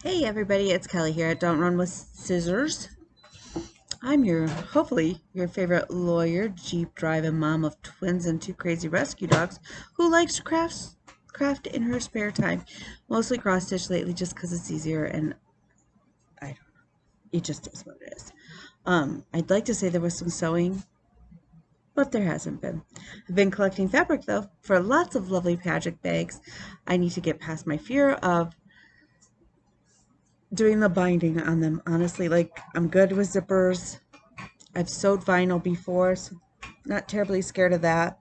Hey everybody, it's Kelly here at Don't Run with Scissors. I'm hopefully, your favorite lawyer, Jeep driving mom of twins and two crazy rescue dogs who likes to craft in her spare time. Mostly cross stitch lately just because it's easier and I don't know, it just is what it is. I'd like to say there was some sewing, but there hasn't been. I've been collecting fabric though for lots of lovely pageant bags. I need to get past my fear of doing the binding on them. Honestly, like I'm good with zippers. I've sewed vinyl before, so not terribly scared of that.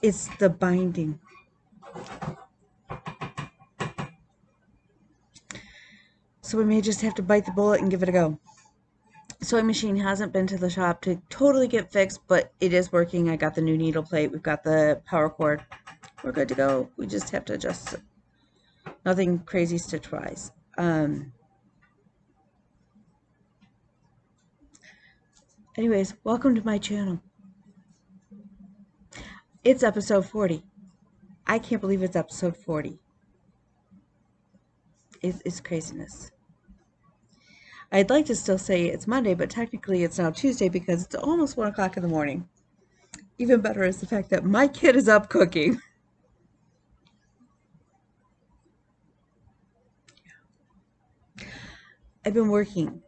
It's the binding. So we may just have to bite the bullet and give it a go. Sewing machine hasn't been to the shop to totally get fixed, but it is working. I got the new needle plate. We've got the power cord. We're good to go. We just have to adjust. Nothing crazy stitch-wise. Anyways, welcome to my channel. It's episode 40. I can't believe it's episode 40. It's craziness. I'd like to still say it's Monday, but technically it's now Tuesday because it's almost 1 o'clock in the morning. Even better is the fact that my kid is up cooking. I've been working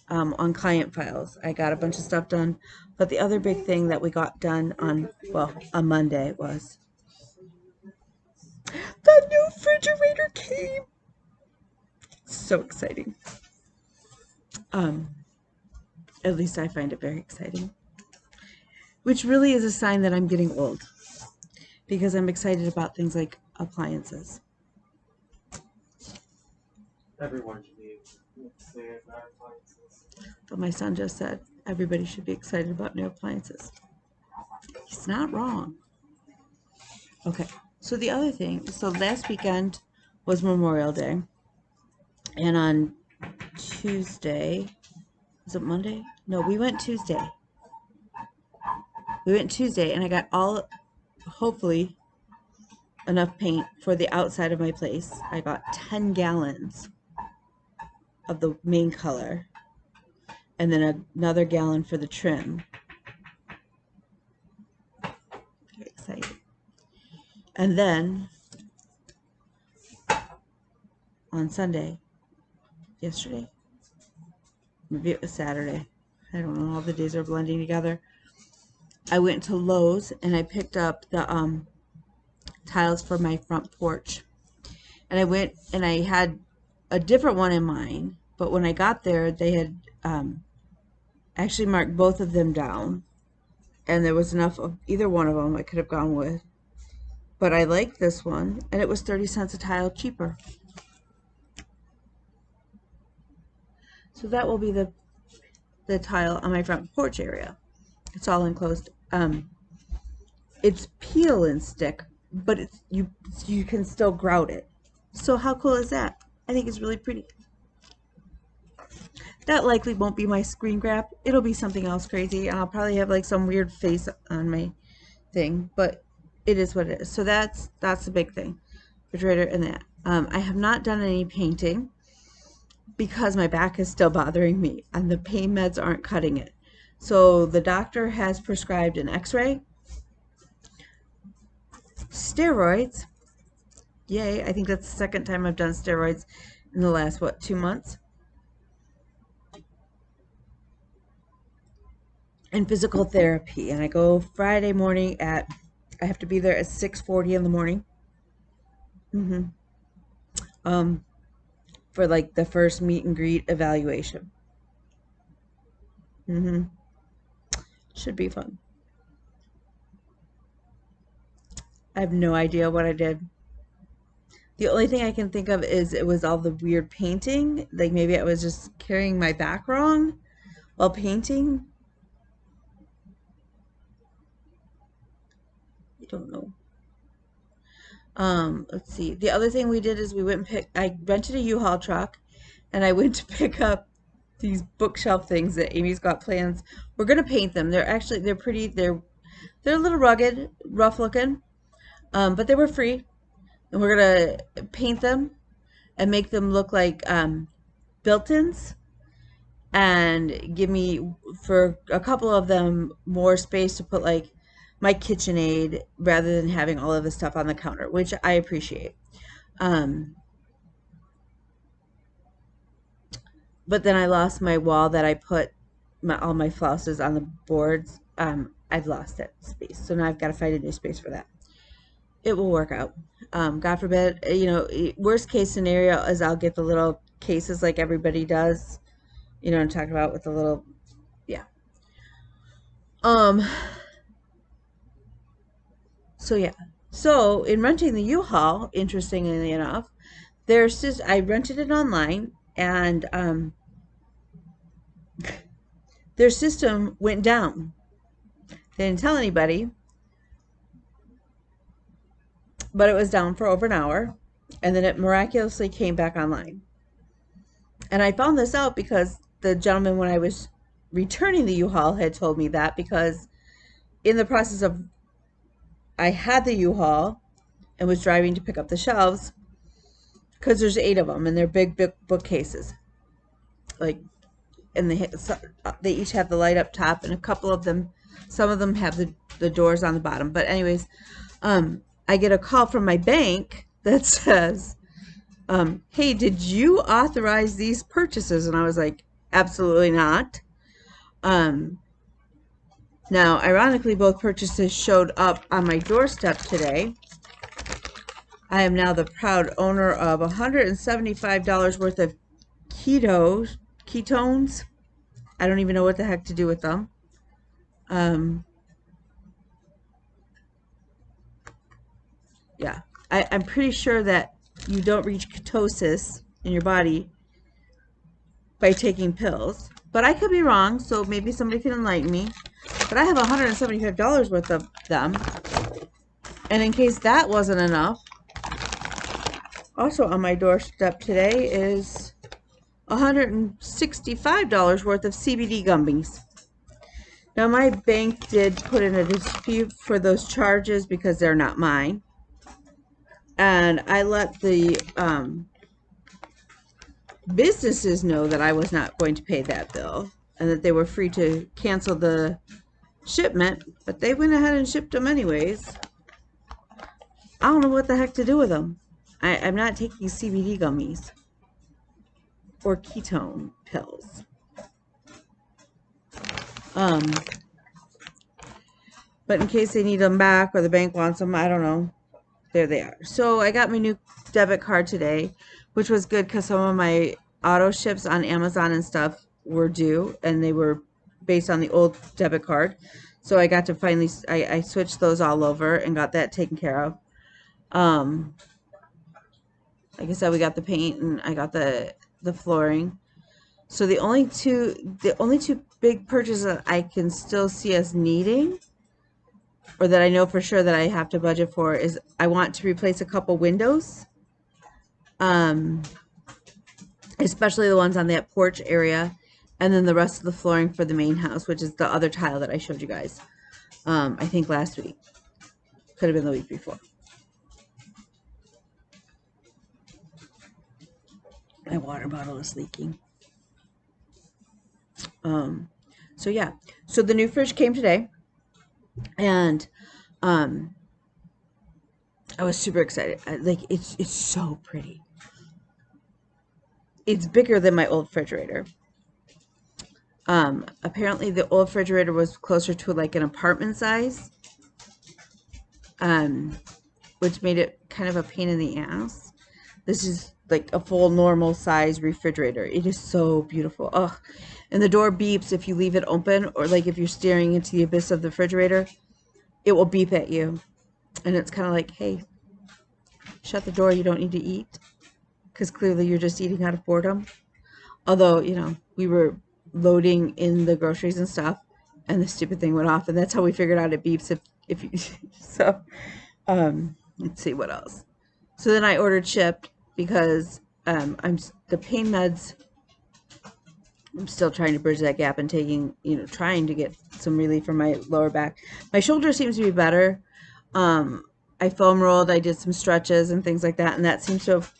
on client files. I got a bunch of stuff done, but the other big thing that we got done on Monday was the new refrigerator came. So exciting. At least I find it very exciting. Which really is a sign that I'm getting old, because I'm excited about things like appliances. Everyone should be excited about appliances. But my son just said everybody should be excited about new appliances. He's not wrong. Okay, so the other thing, so last weekend was Memorial Day, and on Tuesday, was it Monday? No, we went Tuesday. And I got hopefully, enough paint for the outside of my place. I got 10 gallons of the main color, and then another gallon for the trim. Very excited. And then on Sunday, yesterday, maybe it was Saturday, I don't know, all the days are blending together, I went to Lowe's and I picked up the tiles for my front porch. And I went and I had a different one in mind, but when I got there, they had actually marked both of them down, and there was enough of either one of them I could have gone with. But I liked this one, and it was 30 cents a tile cheaper. So that will be the tile on my front porch area. It's all enclosed. It's peel and stick, but you can still grout it. So how cool is that? I think it's really pretty. That likely won't be my screen grab. It'll be something else crazy. I'll probably have like some weird face on my thing, but it is what it is. So that's the big thing. Refrigerator and that. I have not done any painting because my back is still bothering me and the pain meds aren't cutting it. So the doctor has prescribed an x-ray, steroids. Yay, I think that's the second time I've done steroids in the last, 2 months? And physical therapy. And I go Friday morning I have to be there at 6:40 in the morning. For like the first meet and greet evaluation. Should be fun. I have no idea what I did. The only thing I can think of is it was all the weird painting. Like maybe I was just carrying my back wrong while painting. I don't know. Let's see. The other thing we did is I rented a U-Haul truck and I went to pick up these bookshelf things that Amy's got plans. We're gonna paint them. They're pretty. They're a little rugged, rough looking, but they were free, and we're gonna paint them and make them look like built-ins, and give me, for a couple of them, more space to put like my KitchenAid rather than having all of the stuff on the counter, which I appreciate. But then I lost my wall that I put all my flosses on the boards. I've lost that space, so now I've got to find a new space for that. It will work out. God forbid, worst case scenario is I'll get the little cases like everybody does. You know what I'm talking about, with the little, yeah. So yeah. So in renting the U-Haul, interestingly enough, there's just, I rented it online, and their system went down. They didn't tell anybody, but it was down for over an hour, and then it miraculously came back online. And I found this out because the gentleman, when I was returning the U-Haul, had told me that, because in the process of, I had the U-Haul and was driving to pick up the shelves, because there's 8 of them, and they're big bookcases, like, and they each have the light up top, and a couple of them, some of them have the doors on the bottom. But anyways, I get a call from my bank that says, hey, did you authorize these purchases? And I was like, absolutely not. Now, ironically, both purchases showed up on my doorstep today. I am now the proud owner of $175 worth of ketones. I don't even know what the heck to do with them. Yeah, I'm pretty sure that you don't reach ketosis in your body by taking pills, but I could be wrong, so maybe somebody can enlighten me. But I have $175 worth of them, and in case that wasn't enough, also on my doorstep today is $165 worth of CBD gummies. Now, my bank did put in a dispute for those charges because they're not mine, and I let the businesses know that I was not going to pay that bill, and that they were free to cancel the shipment, but they went ahead and shipped them anyways. I don't know what the heck to do with them. I'm not taking CBD gummies or ketone pills. But in case they need them back, or the bank wants them, I don't know. There they are. So I got my new debit card today, which was good because some of my auto ships on Amazon and stuff were due, and they were based on the old debit card. So I got to finally, I switched those all over and got that taken care of. Like I said, we got the paint, and I got the flooring. So the only two big purchases that I can still see us needing, or that I know for sure that I have to budget for, is I want to replace a couple windows, especially the ones on that porch area, and then the rest of the flooring for the main house, which is the other tile that I showed you guys, I think last week. Could have been the week before. My water bottle is leaking. So yeah, so the new fridge came today, and I was super excited. Like, it's so pretty. It's bigger than my old refrigerator. Apparently the old refrigerator was closer to like an apartment size, which made it kind of a pain in the ass. This is like a full normal size refrigerator. It is so beautiful. Oh, and the door beeps if you leave it open, or like if you're staring into the abyss of the refrigerator, it will beep at you. And it's kind of like, hey, shut the door, you don't need to eat, because clearly you're just eating out of boredom. Although, we were loading in the groceries and stuff, and the stupid thing went off, and that's how we figured out it beeps if you so let's see what else. So then I ordered shipped, because the pain meds, I'm still trying to bridge that gap and taking, trying to get some relief from my lower back. My shoulder seems to be better. I foam rolled, I did some stretches and things like that, and that seems to have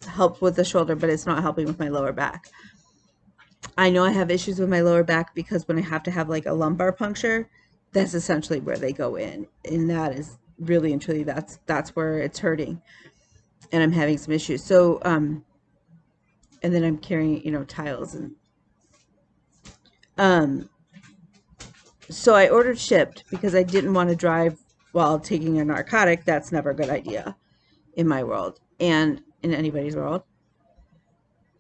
helped with the shoulder, but it's not helping with my lower back. I know I have issues with my lower back because when I have to have like a lumbar puncture, that's essentially where they go in. And that is really and truly that's where it's hurting. And I'm having some issues. So and then I'm carrying, tiles and so I ordered shipped because I didn't want to drive while taking a narcotic. That's never a good idea in my world and in anybody's world.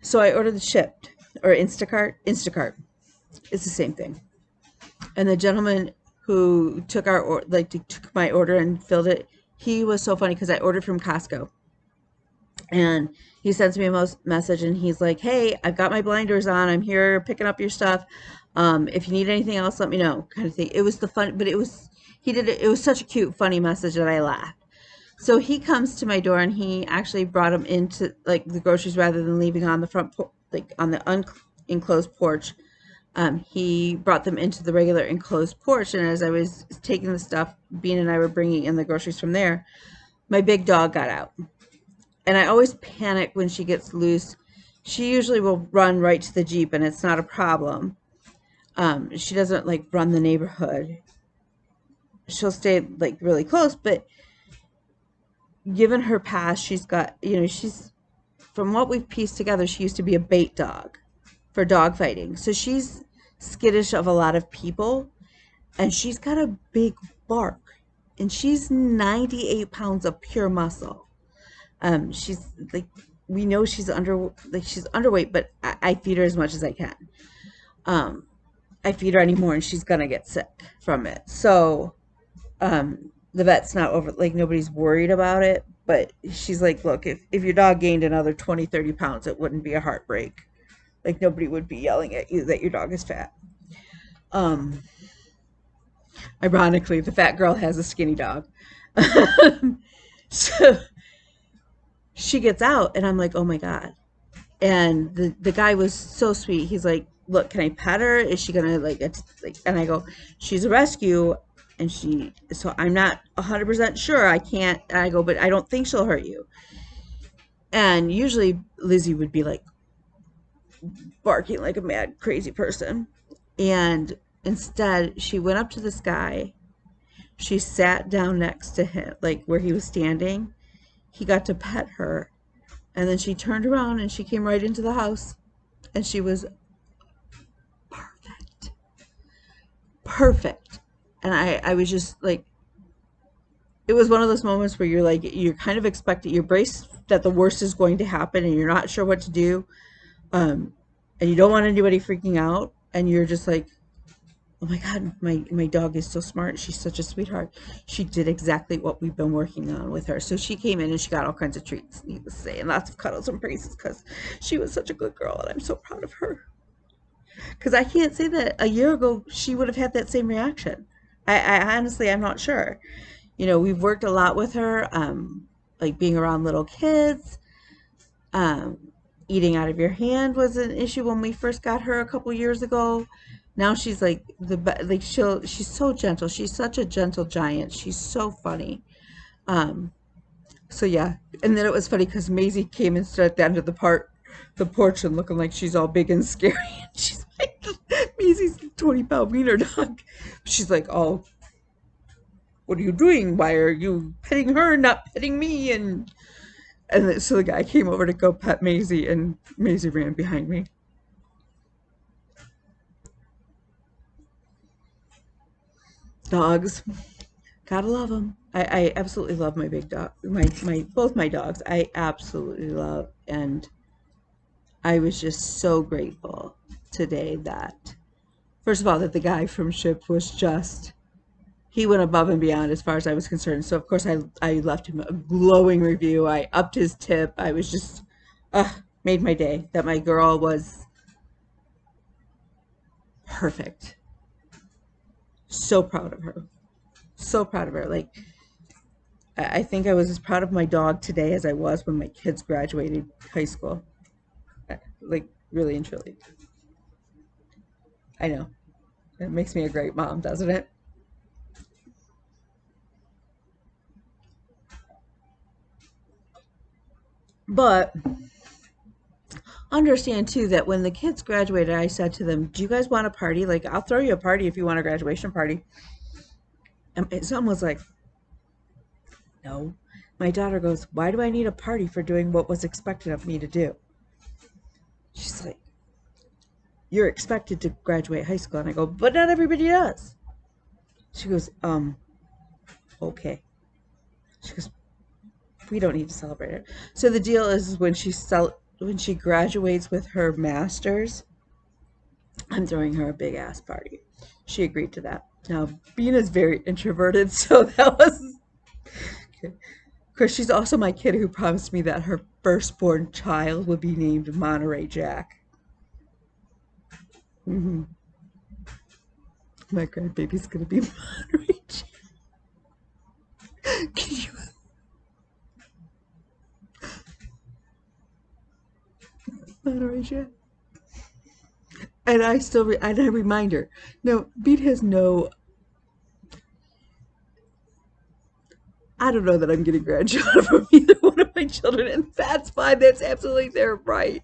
So I ordered the shipped or Instacart. Instacart. It's the same thing. And the gentleman who took took my order and filled it, he was so funny because I ordered from Costco. And he sends me a message and he's like, "Hey, I've got my blinders on. I'm here picking up your stuff. If you need anything else, let me know," kind of thing. It was but it was, he did it. It was such a cute, funny message that I laughed. So he comes to my door and he actually brought them into like the groceries rather than leaving on the front, like on the enclosed porch. He brought them into the regular enclosed porch. And as I was taking the stuff, Bean and I were bringing in the groceries from there, my big dog got out. And I always panic when she gets loose. She usually will run right to the Jeep and it's not a problem. She doesn't like run the neighborhood. She'll stay like really close, but given her past, she's got, she's, from what we've pieced together, she used to be a bait dog for dog fighting. So she's skittish of a lot of people and she's got a big bark and she's 98 pounds of pure muscle. She's like, we know she's she's underweight, but I feed her as much as I can. I feed her anymore and she's gonna get sick from it. So, the vet's not nobody's worried about it, but she's like, look, if your dog gained another 20, 30 pounds, it wouldn't be a heartbreak. Like nobody would be yelling at you that your dog is fat. Ironically, the fat girl has a skinny dog. So she gets out and I'm like, oh my God. And the guy was so sweet. He's like, look, can I pet her? Is she gonna and I go, she's a rescue and so I'm not 100% sure. I can't. And I go, but I don't think she'll hurt you. And usually Lizzie would be like barking like a mad crazy person. And instead she went up to this guy. She sat down next to him, like where he was standing. He got to pet her. And then she turned around and she came right into the house. And she was perfect. Perfect. And I was just like, it was one of those moments where you're kind of expecting, you're braced that the worst is going to happen and you're not sure what to do. And you don't want anybody freaking out. And you're just like, oh my God, my dog is so smart. She's such a sweetheart. She did exactly what we've been working on with her. So she came in and she got all kinds of treats, needless to say, and lots of cuddles and praises because she was such a good girl and I'm so proud of her. Because I can't say that a year ago she would have had that same reaction. I honestly, I'm not sure. We've worked a lot with her, like being around little kids. Eating out of your hand was an issue when we first got her a couple years ago. Now she's like she's so gentle. She's such a gentle giant. She's so funny. So yeah. And then it was funny because Maisie came and stood at the end of the porch and looking like she's all big and scary. And she's like, Maisie's 20-pound wiener dog. She's like, oh, what are you doing? Why are you petting her, not petting me? And so the guy came over to go pet Maisie and Maisie ran behind me. Dogs. Gotta love them. I absolutely love my big dog. Both my dogs. I absolutely love. And I was just so grateful today that, first of all, that the guy from Ship was he went above and beyond as far as I was concerned. So of course I left him a glowing review. I upped his tip. I was just, made my day that my girl was perfect. So proud of her. So proud of her. Like, I think I was as proud of my dog today as I was when my kids graduated high school. Like, really and truly. I know. It makes me a great mom, doesn't it? But understand too that when the kids graduated, I said to them, "Do you guys want a party? Like, I'll throw you a party if you want a graduation party." And someone was like, "No." My daughter goes, "Why do I need a party for doing what was expected of me to do?" She's like, "You're expected to graduate high school." And I go, "But not everybody does." She goes, okay. She goes, "We don't need to celebrate it." So the deal is when she graduates with her master's, I'm throwing her a big ass party. She agreed to that. Now, Bina's very introverted, so that was okay. Of course, she's also my kid who promised me that her firstborn child would be named Monterey Jack. Mm-hmm. My grandbaby's gonna be Monterey Jack. Can you? Monterey Jack. And I remind her, no, Beat has no, I don't know that I'm getting grandchildren from either one of my children, and that's fine. That's absolutely their right.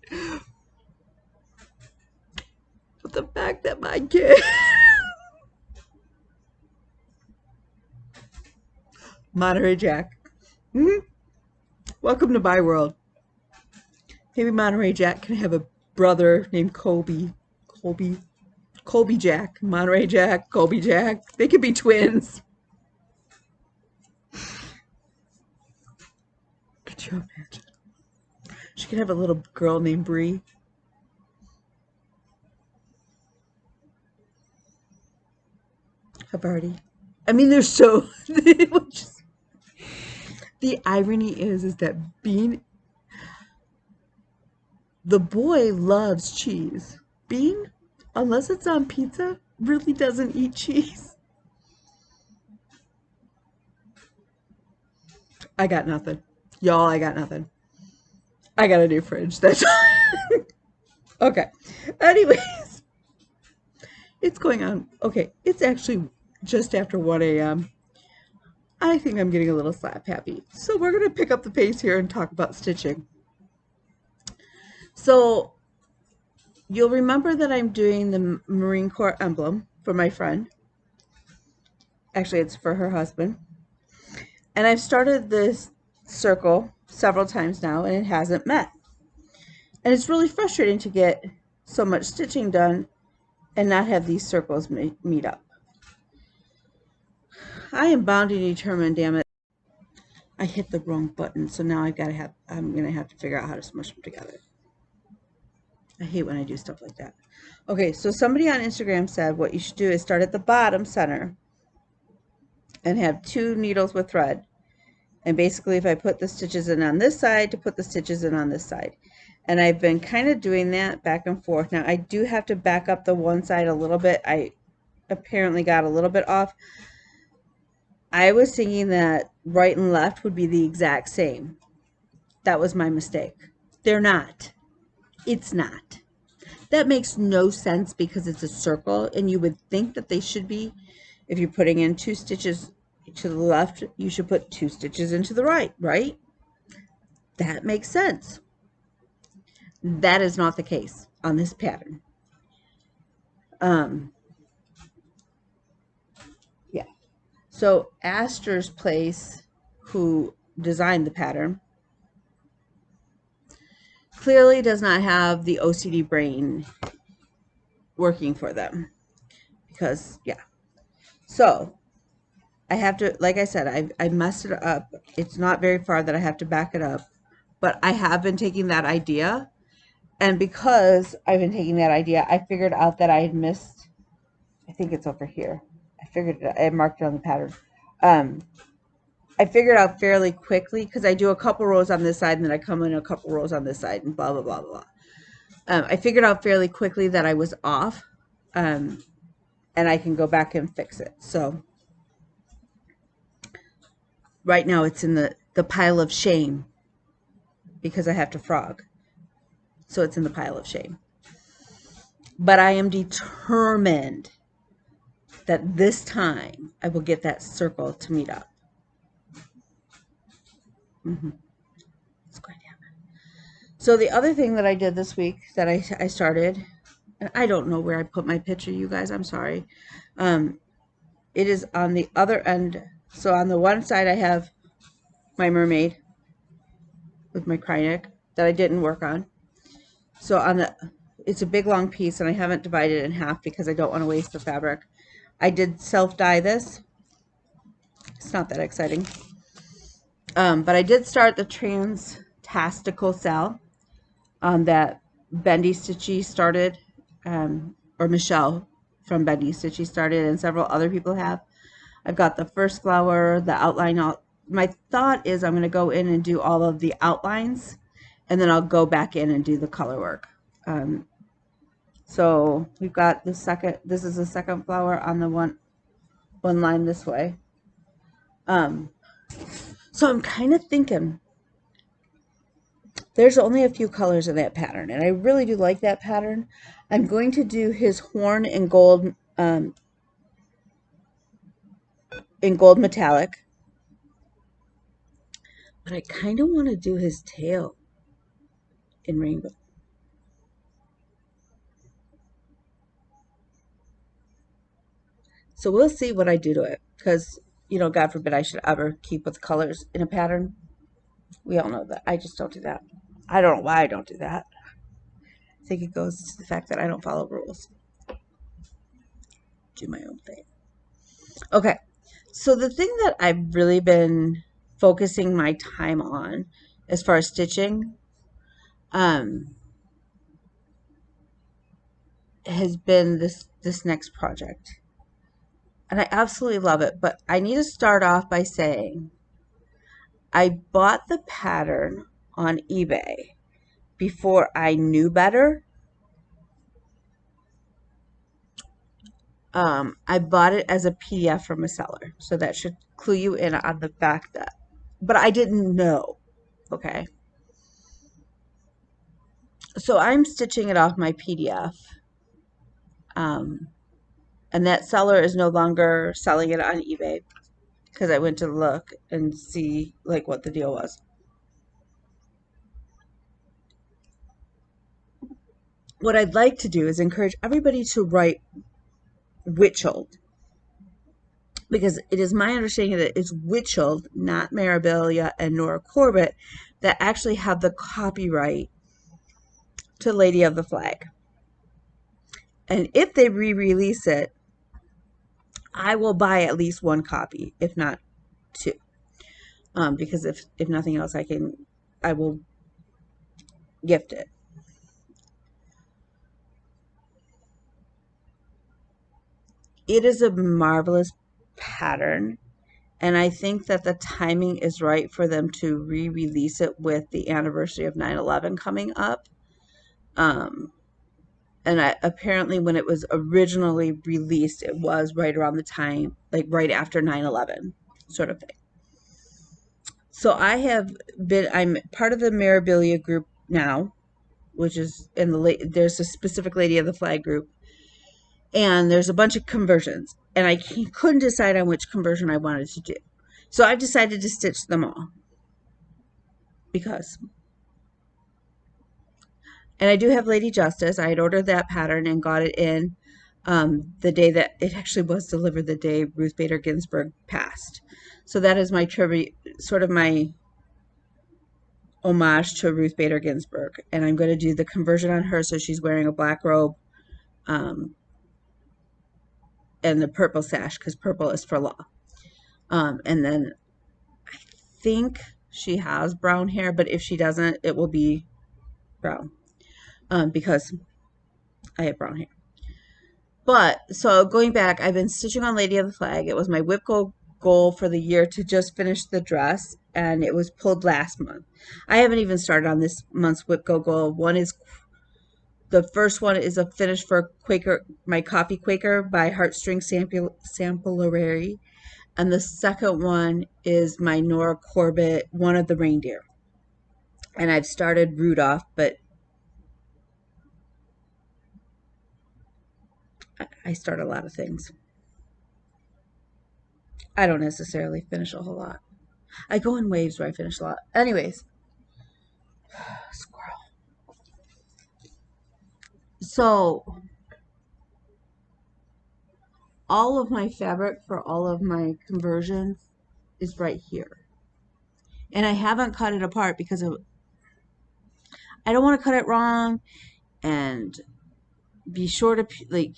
But the fact that my kid, Monterey Jack, mm-hmm. Welcome to my world. Maybe Monterey Jack can have a brother named Colby. Colby Jack. Monterey Jack. Colby Jack. They could be twins. Could you imagine? She could have a little girl named Bree. Havarti. I mean, they're so. The irony is that Bean, the boy, loves cheese. Bean, unless it's on pizza, really doesn't eat cheese. I got nothing. Y'all, I got nothing. I got a new fridge. That's all. Okay. Anyways, it's going on. Okay, it's actually just after 1 a.m. I think I'm getting a little slap happy. So we're going to pick up the pace here and talk about stitching. So you'll remember that I'm doing the Marine Corps emblem for my friend. Actually, it's for her husband. And I've started this circle several times now and it hasn't met. And it's really frustrating to get so much stitching done and not have these circles meet up. I am bound and determined, damn it. I hit the wrong button, so now I'm gonna have to figure out how to smush them together. I hate when I do stuff like that. Okay, so somebody on Instagram said what you should do is start at the bottom center and have 2 needles with thread. And basically if I put the stitches in on this side, to put the stitches in on this side. And I've been kind of doing that back and forth. Now I do have to back up the one side a little bit. I apparently got a little bit off. I was thinking that right and left would be the exact same. That was my mistake. They're not. It's not. That makes no sense because it's a circle and you would think that they should be. If you're putting in 2 stitches to the left, you should put 2 stitches into the right, right? That makes sense. That is not the case on this pattern. Yeah. So Astor's Place, who designed the pattern, clearly does not have the OCD brain working for them. Because, yeah. So I have to, like I said, I messed it up. It's not very far that I have to back it up. But I have been taking that idea. And because I've been taking that idea, I figured out that I had missed, I think it's over here. I figured it out. I marked it on the pattern. I figured out fairly quickly because I do a couple rows on this side and then I come in a couple rows on this side and blah, blah, blah, blah. I figured out fairly quickly that I was off and I can go back and fix it. So right now it's in the pile of shame because I have to frog. So it's in the pile of shame. But I am determined that this time I will get that circle to meet up. It's going to happen. So the other thing that I did this week that I started, and I don't know where I put my picture, you guys, I'm sorry. It is on the other end. So on the one side I have my mermaid with my Krynic that I didn't work on. So on the, it's a big long piece and I haven't divided it in half because I don't want to waste the fabric. I did self-dye this. It's not that exciting. But I did start the Trans-Tastical Cell that Bendy Stitchy started, or Michelle from Bendy Stitchy started, and several other people have. I've got the first flower, the outline. My thought is I'm going to go in and do all of the outlines, and then I'll go back in and do the color work. So we've got the second, this is the second flower on the one line this way. So I'm kind of thinking there's only a few colors in that pattern, and I really do like that pattern. I'm going to do his horn in gold metallic, but I kind of want to do his tail in rainbow. So we'll see what I do to it, because, you know, God forbid I should ever keep with colors in a pattern. We all know that. I just don't do that. I don't know why I don't do that. I think it goes to the fact that I don't follow rules. Do my own thing. Okay, so the thing that I've really been focusing my time on as far as stitching has been this next project. And I absolutely love it, but I need to start off by saying I bought the pattern on eBay before I knew better. I bought it as a PDF from a seller, so that should clue you in on the fact that, but I didn't know, okay? So I'm stitching it off my PDF, and that seller is no longer selling it on eBay because I went to look and see like what the deal was. What I'd like to do is encourage everybody to write Witchold, because it is my understanding that it's Witchold, not Marabilia and Nora Corbett, that actually have the copyright to Lady of the Flag. And if they re-release it, I will buy at least one copy, if not two. Because if nothing else, I will gift it. It is a marvelous pattern, and I think that the timing is right for them to re-release it with the anniversary of 9/11 coming up. And apparently when it was originally released, it was right around the time, like right after 9/11 sort of thing. So I'm part of the Marabilia group now, which is there's a specific Lady of the Flag group, and there's a bunch of conversions, and I couldn't decide on which conversion I wanted to do. So I've decided to stitch them all because. And I do have Lady Justice. I had ordered that pattern and got it in the day that it actually was delivered, the day Ruth Bader Ginsburg passed. So that is my tribute, sort of my homage to Ruth Bader Ginsburg. And I'm going to do the conversion on her, so she's wearing a black robe and the purple sash, because purple is for law. And then I think she has brown hair, but if she doesn't, it will be brown because I have brown hair. But so going back, I've been stitching on Lady of the Flag. It was my whip goal for the year to just finish the dress, and it was pulled last month. I haven't even started on this month's whip goal. The first one is a finish for Quaker, my Coffee Quaker by Heartstring Samplery, and the second one is my Nora Corbett, One of the Reindeer. And I've started Rudolph, but I start a lot of things. I don't necessarily finish a whole lot. I go in waves where I finish a lot. Anyways, squirrel. So all of my fabric for all of my conversions is right here. And I haven't cut it apart because I don't want to cut it wrong and be short of, like,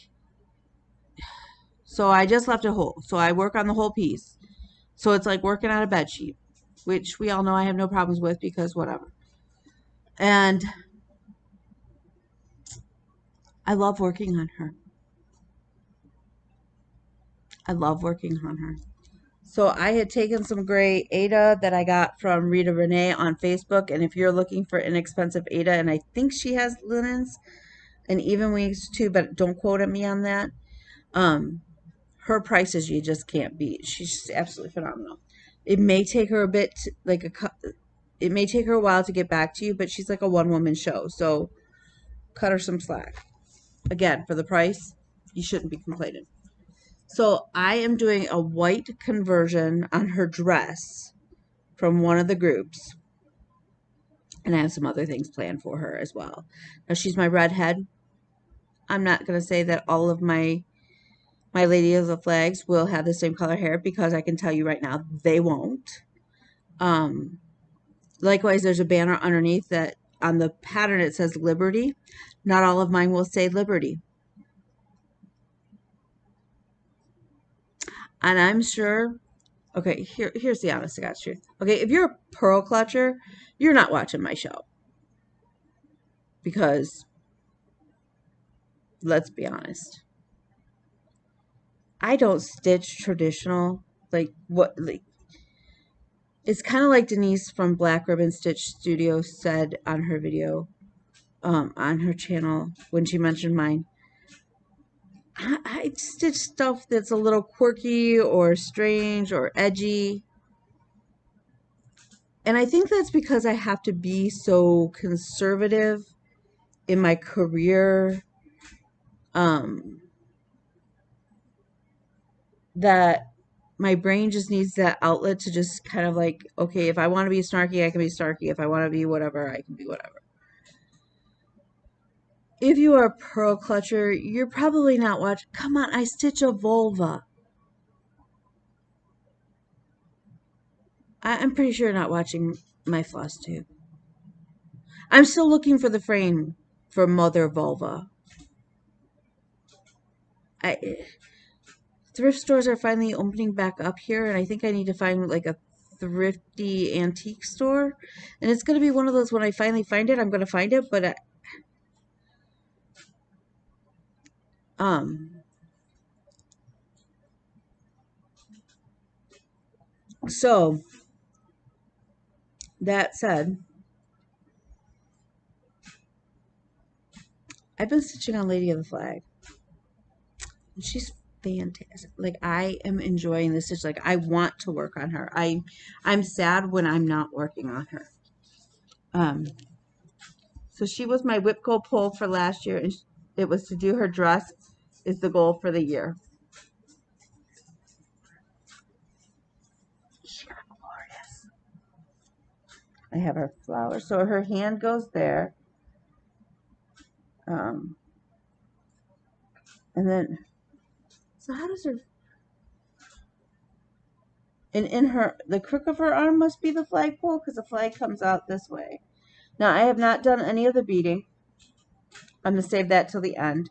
so I just left it whole. So I work on the whole piece. So it's like working on a bed sheet, which we all know I have no problems with because whatever. And I love working on her. I love working on her. So I had taken some gray Ada that I got from Rita Renee on Facebook. And if you're looking for inexpensive Ada, and I think she has linens and even weaves too, but don't quote at me on that. Her prices you just can't beat. She's absolutely phenomenal. It may take her a bit, it may take her a while to get back to you, but she's like a one-woman show. So cut her some slack. Again, for the price, you shouldn't be complaining. So I am doing a white conversion on her dress from one of the groups. And I have some other things planned for her as well. Now she's my redhead. I'm not going to say that all of my Lady of the Flags will have the same color hair because I can tell you right now they won't. Likewise, there's a banner underneath that on the pattern it says Liberty. Not all of mine will say Liberty. And I'm sure, okay, here's the honest to God's truth. Okay, if you're a pearl clutcher, you're not watching my show. Because, let's be honest, I don't stitch traditional, like, it's kind of like Denise from Black Ribbon Stitch Studio said on her video, on her channel when she mentioned mine. I stitch stuff that's a little quirky or strange or edgy. And I think that's because I have to be so conservative in my career, that my brain just needs that outlet to just kind of like, okay, if I want to be snarky, I can be snarky. If I want to be whatever, I can be whatever. If you are a pearl clutcher, you're probably not watching. Come on, I stitch a vulva. I'm pretty sure you're not watching my Flosstube. I'm still looking for the frame for Mother Vulva. Thrift stores are finally opening back up here, and I think I need to find like a thrifty antique store. And it's going to be one of those, when I finally find it, I'm going to find it, but so that said, I've been stitching on Lady of the Flag. And she's fantastic. Like, I am enjoying this stitch. Like, I want to work on her. I'm sad when I'm not working on her. So she was my whip goal pull for last year, and it was to do her dress is the goal for the year. She's gorgeous. I have her flower. So her hand goes there. And then, so how does her, and in her, the crook of her arm must be the flagpole because the flag comes out this way. Now, I have not done any of the beading. I'm going to save that till the end.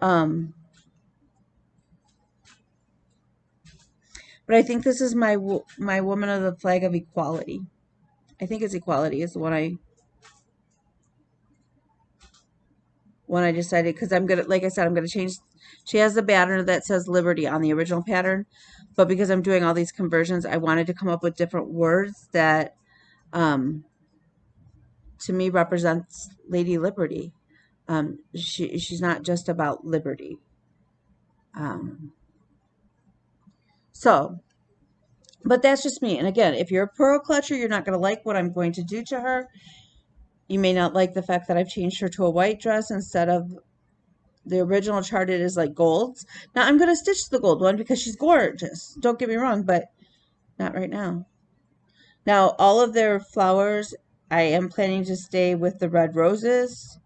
But I think this is my Woman of the Flag of Equality. I think it's Equality is the one I decided, because I'm going to, like I said, I'm going to change. She has the pattern that says Liberty on the original pattern, but because I'm doing all these conversions, I wanted to come up with different words that, to me, represents Lady Liberty. She's not just about liberty. So, but that's just me. And again, if you're a pearl clutcher, you're not going to like what I'm going to do to her. You may not like the fact that I've changed her to a white dress instead of the original chart. It is like golds. Now I'm going to stitch the gold one because she's gorgeous. Don't get me wrong, but not right now. Now, all of their flowers, I am planning to stay with the red roses.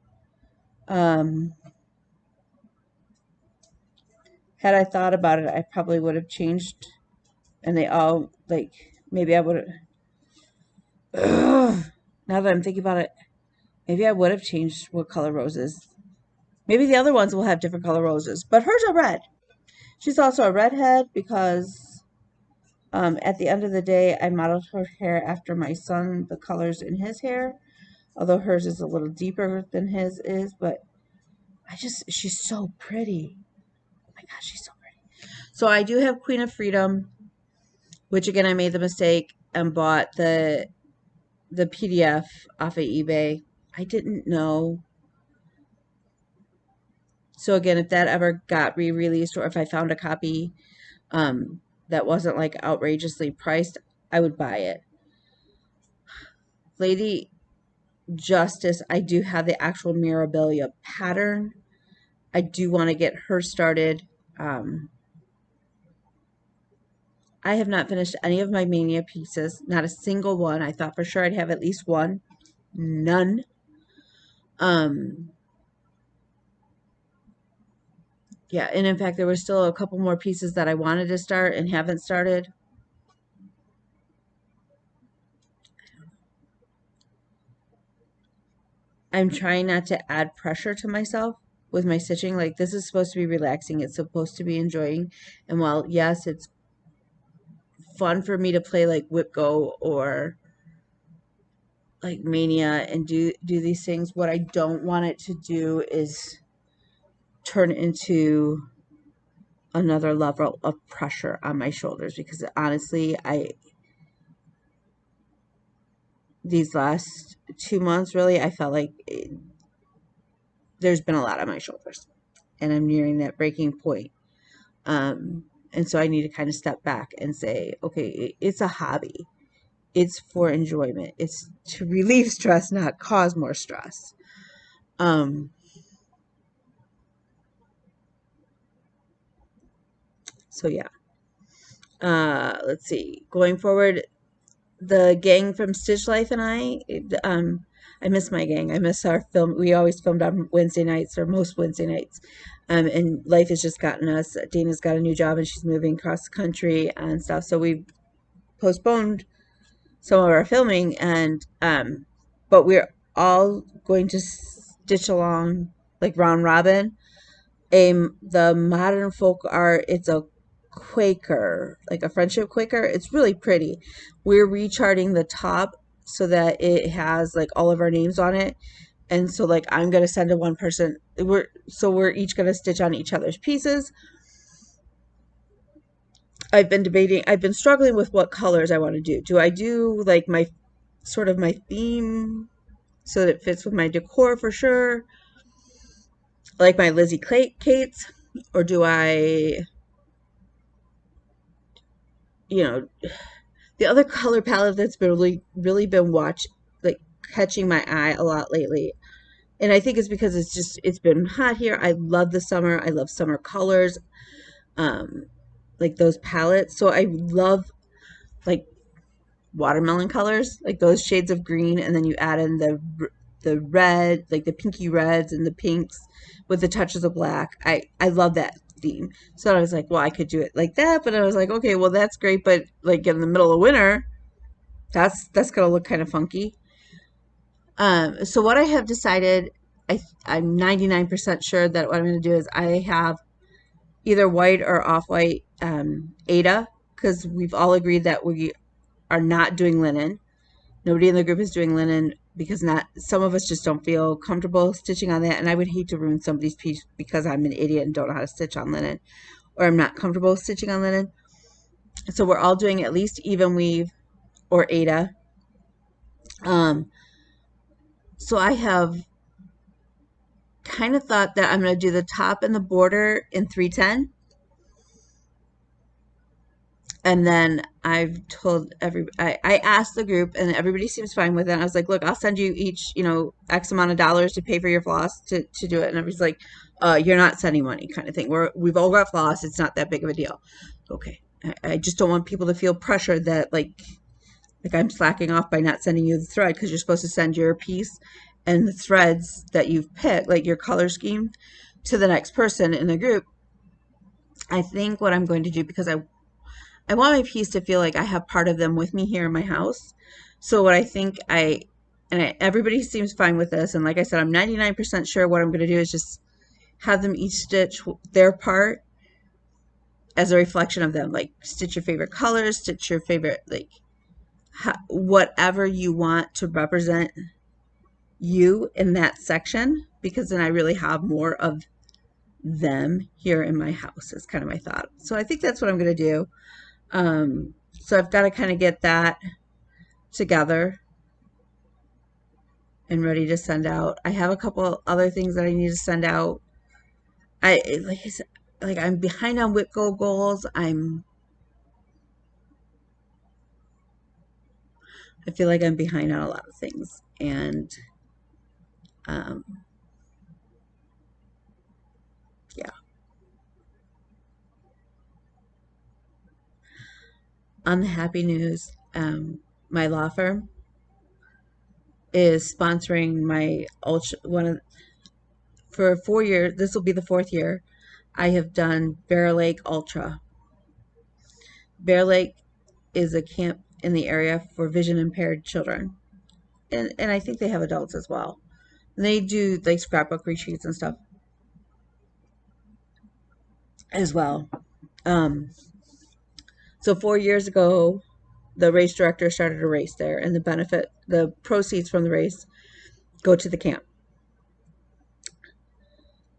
had I thought about it, I probably would have changed, and they all, like, maybe I would have, now that I'm thinking about it, maybe I would have changed what color roses. Maybe the other ones will have different color roses, but hers are red. She's also a redhead because at the end of the day, I modeled her hair after my son, the colors in his hair, although hers is a little deeper than his is, but she's so pretty. Oh my gosh, she's so pretty. So I do have Queen of Freedom, which again, I made the mistake and bought the PDF off of eBay. I didn't know. So again, if that ever got re-released or if I found a copy that wasn't like outrageously priced, I would buy it. Lady Justice, I do have the actual Mirabilia pattern. I do want to get her started. I have not finished any of my Mania pieces, not a single one. I thought for sure I'd have at least one. None. Yeah, and in fact, there were still a couple more pieces that I wanted to start and haven't started. I'm trying not to add pressure to myself with my stitching. Like, this is supposed to be relaxing. It's supposed to be enjoying. And while, yes, it's fun for me to play like Whip Go or like Mania and do these things, what I don't want it to do is turn into another level of pressure on my shoulders, because honestly, these last 2 months, really, I felt like there's been a lot on my shoulders and I'm nearing that breaking point. And so I need to kind of step back and say, okay, it's a hobby. It's for enjoyment. It's to relieve stress, not cause more stress. So yeah. Let's see. Going forward, the gang from Stitch Life and I miss my gang. I miss our film. We always filmed on Wednesday nights, or most Wednesday nights. And life has just gotten us. Dana's got a new job and she's moving across the country and stuff. So we postponed some of our filming, and but we're all going to stitch along like round robin. The modern folk art, it's a Quaker, like a friendship Quaker. It's really pretty. We're recharting the top so that it has like all of our names on it. And so like I'm gonna send to one person. We're each gonna stitch on each other's pieces. I've been struggling with what colors I want to do. Do I do like my sort of my theme so that it fits with my decor for sure, like my Lizzie Kates, or do I, the other color palette that's been really been like catching my eye a lot lately, and I think it's because it's been hot here. I love the summer. I love summer colors, like those palettes. So I love like watermelon colors, like those shades of green, and then you add in the red, like the pinky reds and the pinks with the touches of black. I love that theme. So I was like, well, I could do it like that, but I was like, okay, well, that's great, but like in the middle of winter, that's gonna look kind of funky. So what I have decided, I'm 99% sure that what I'm going to do is I have either white or off-white Ada, because we've all agreed that we are not doing linen. Nobody in the group is doing linen because some of us just don't feel comfortable stitching on that, and I would hate to ruin somebody's piece because I'm an idiot and don't know how to stitch on linen, or I'm not comfortable stitching on linen. So we're all doing at least even weave or Ada. So I have kind of thought that I'm going to do the top and the border in 310. And then I've told I asked the group and everybody seems fine with it. I was like, look, I'll send you each, X amount of dollars to pay for your floss to do it. And everybody's like, you're not sending money kind of thing. We've all got floss. It's not that big of a deal. Okay. I just don't want people to feel pressure that like I'm slacking off by not sending you the thread, because you're supposed to send your piece and the threads that you've picked, like your color scheme, to the next person in the group. I think what I'm going to do, because I want my piece to feel like I have part of them with me here in my house. So what I think everybody seems fine with this. And like I said, I'm 99% sure what I'm going to do is just have them each stitch their part as a reflection of them. Like stitch your favorite colors, stitch your favorite, like whatever you want to represent you in that section, because then I really have more of them here in my house is kind of my thought. So I think that's what I'm going to do. So I've got to kind of get that together and ready to send out. I have a couple other things that I need to send out. Like I said, like I'm behind on WIPGO goals. I feel like I'm behind on a lot of things, and um, yeah. On the happy news, my law firm is sponsoring my ultra one of for 4 years. This will be the fourth year. I have done Bear Lake Ultra. Bear Lake is a camp in the area for vision impaired children, and I think they have adults as well. And they do like scrapbook retreats and stuff as well. Um, so 4 years ago, the race director started a race there, and the proceeds from the race go to the camp.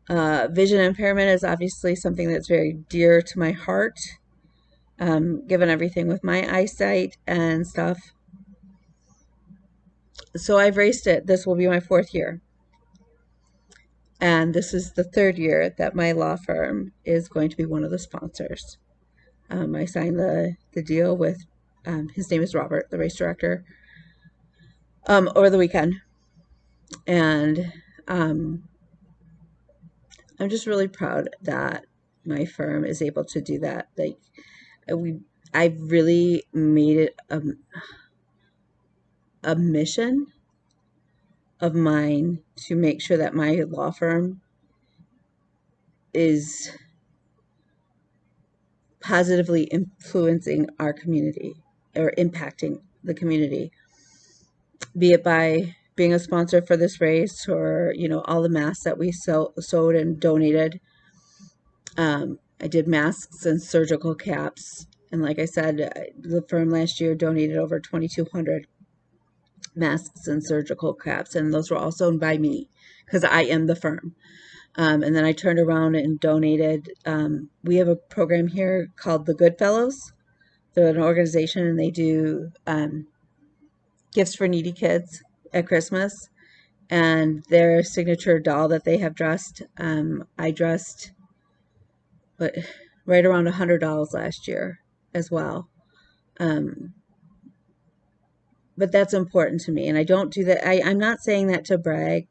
Vision impairment is obviously something that's very dear to my heart, given everything with my eyesight and stuff. So I've raced it. This will be my fourth year. And this is the third year that my law firm is going to be one of the sponsors. I signed the deal with, his name is Robert, the race director, over the weekend. And I'm just really proud that my firm is able to do that. Like I've really made it a mission of mine to make sure that my law firm is positively influencing our community or impacting the community, be it by being a sponsor for this race or, all the masks that we sewed and donated. I did masks and surgical caps. And like I said, the firm last year donated over 2,200 masks and surgical caps. And those were all sewn by me because I am the firm. And then I turned around and donated. We have a program here called the Good Fellows. They're an organization, and they do gifts for needy kids at Christmas. And their signature doll that they have dressed, I dressed right around $100 last year as well. But that's important to me, and I don't do that. I'm not saying that to brag.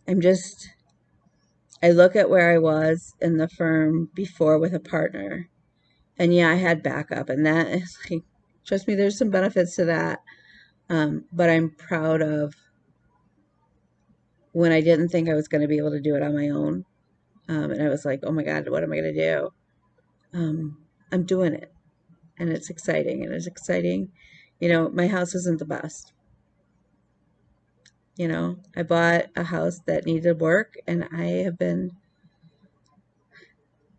I look at where I was in the firm before with a partner, and yeah, I had backup, and that is like, trust me, there's some benefits to that. But I'm proud of when I didn't think I was going to be able to do it on my own. And I was like, oh my God, what am I going to do? I'm doing it, and it's exciting, my house isn't the best. I bought a house that needed work, and I have been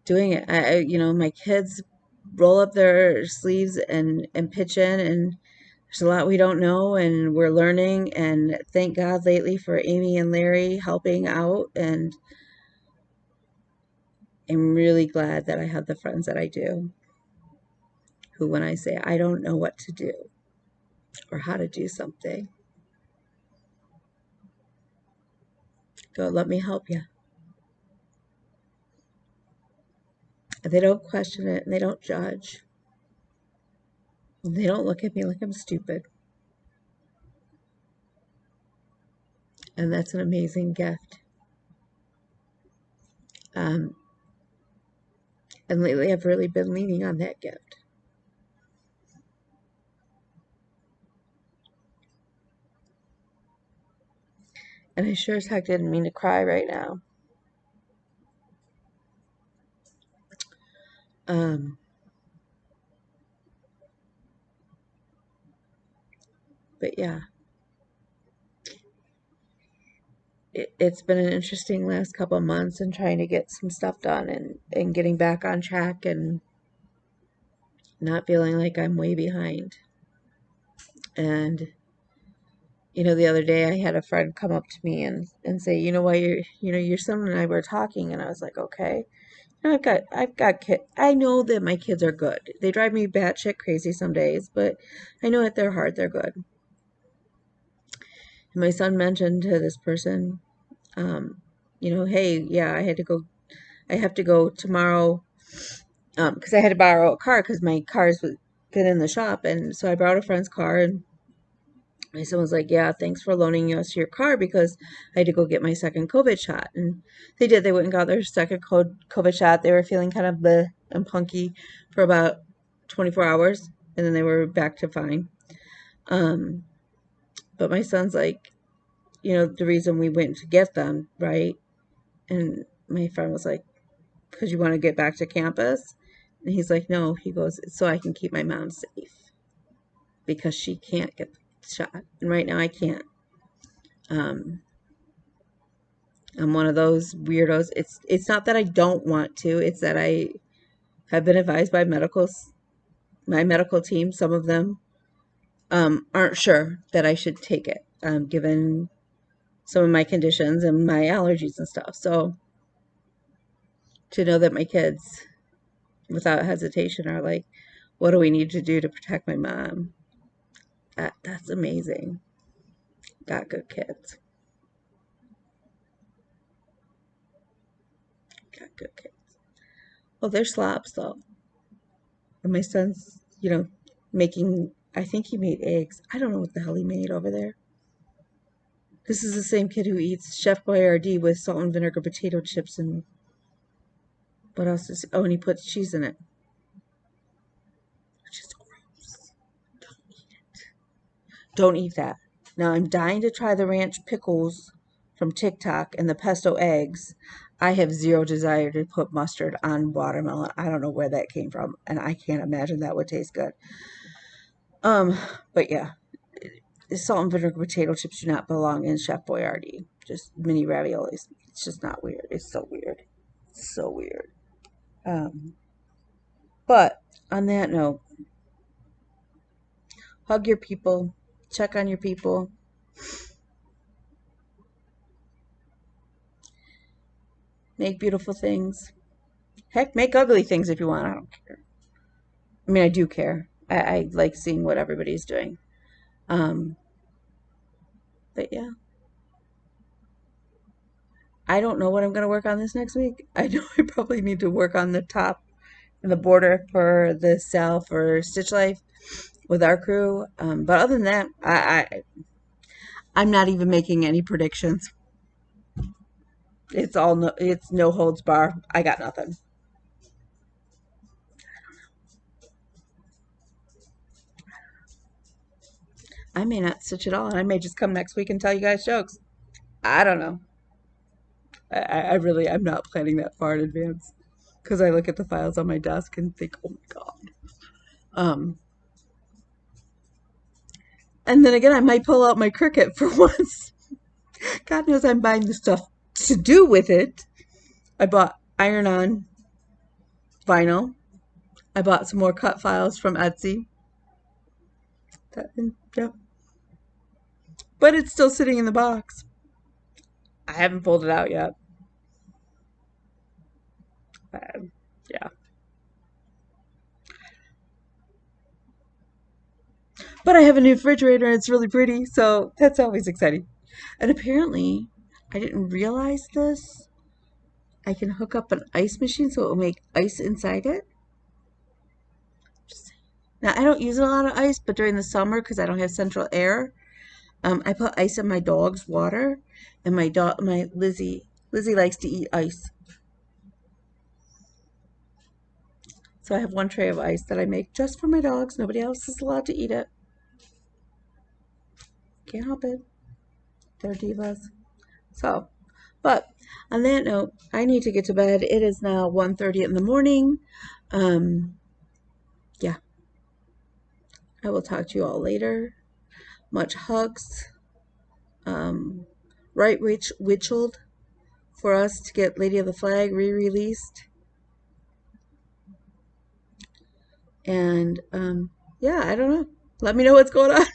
doing it. My kids roll up their sleeves and pitch in, and there's a lot we don't know, and we're learning. And thank God lately for Amy and Larry helping out. And I'm really glad that I have the friends that I do, who, when I say I don't know what to do or how to do something, go, let me help you. They don't question it, and they don't judge. They don't look at me like I'm stupid. And that's an amazing gift. And lately I've really been leaning on that gift. And I sure as heck didn't mean to cry right now. Um, but yeah, it's been an interesting last couple of months and trying to get some stuff done and getting back on track and not feeling like I'm way behind. And the other day I had a friend come up to me and say, why your son and I were talking, and I was like, okay. I've got kids. I know that my kids are good. They drive me batshit crazy some days, but I know at their heart they're good. And my son mentioned to this person, hey, yeah, I have to go tomorrow, because I had to borrow a car because my car's been in the shop, and so I borrowed a friend's car, and my son was like, yeah, thanks for loaning us your car because I had to go get my second COVID shot. And they did. They went and got their second COVID shot. They were feeling kind of bleh and punky for about 24 hours, and then they were back to fine. But my son's like, the reason we went to get them, right? And my friend was like, because you want to get back to campus? And he's like, no. He goes, so I can keep my mom safe because she can't get the shot. And right now I can't. Um, I'm one of those weirdos. It's not that I don't want to. It's that I have been advised by my medical team. Some of them aren't sure that I should take it, given some of my conditions and my allergies and stuff. So to know that my kids, without hesitation, are like, "What do we need to do to protect my mom?" That's amazing. Got good kids. Got good kids. Well, they're slobs though. And my son's, making, I think he made eggs. I don't know what the hell he made over there. This is the same kid who eats Chef Boyardee with salt and vinegar potato chips and what else is, oh, and he puts cheese in it. Which is gross. Don't eat it. Don't eat that. Now I'm dying to try the ranch pickles from TikTok and the pesto eggs. I have zero desire to put mustard on watermelon. I don't know where that came from, and I can't imagine that would taste good. But yeah, salt and vinegar potato chips do not belong in Chef Boyardee. Just mini raviolis. It's just not weird. It's so weird. So weird. Um, but on that note, hug your people, check on your people, make beautiful things. Heck, make ugly things if you want. I don't care. I mean, I do care. I like seeing what everybody's doing. Um, but yeah, I don't know what I'm going to work on this next week. I know I probably need to work on the top and the border for the sale for Stitch Life with our crew. But other than that, I'm not even making any predictions. It's no holds bar. I got nothing. I may not stitch at all, and I may just come next week and tell you guys jokes. I don't know. I'm not planning that far in advance because I look at the files on my desk and think, oh my God. Um, and then again, I might pull out my Cricut for once. God knows I'm buying the stuff to do with it. I bought iron-on vinyl. I bought some more cut files from Etsy. Yeah. But it's still sitting in the box. I haven't pulled it out yet. Yeah. But I have a new refrigerator and it's really pretty, so that's always exciting. And apparently, I didn't realize this. I can hook up an ice machine so it will make ice inside it. Now, I don't use a lot of ice, but during the summer, because I don't have central air, I put ice in my dog's water, and my Lizzie likes to eat ice. So I have one tray of ice that I make just for my dogs. Nobody else is allowed to eat it. Can't help it. They're divas. So, but On that note, I need to get to bed. It is now 1:30 in the morning. Yeah, I will talk to you all later. Much hugs. Right witchled for us to get Lady of the Flag re-released. And yeah, I don't know. Let me know what's going on.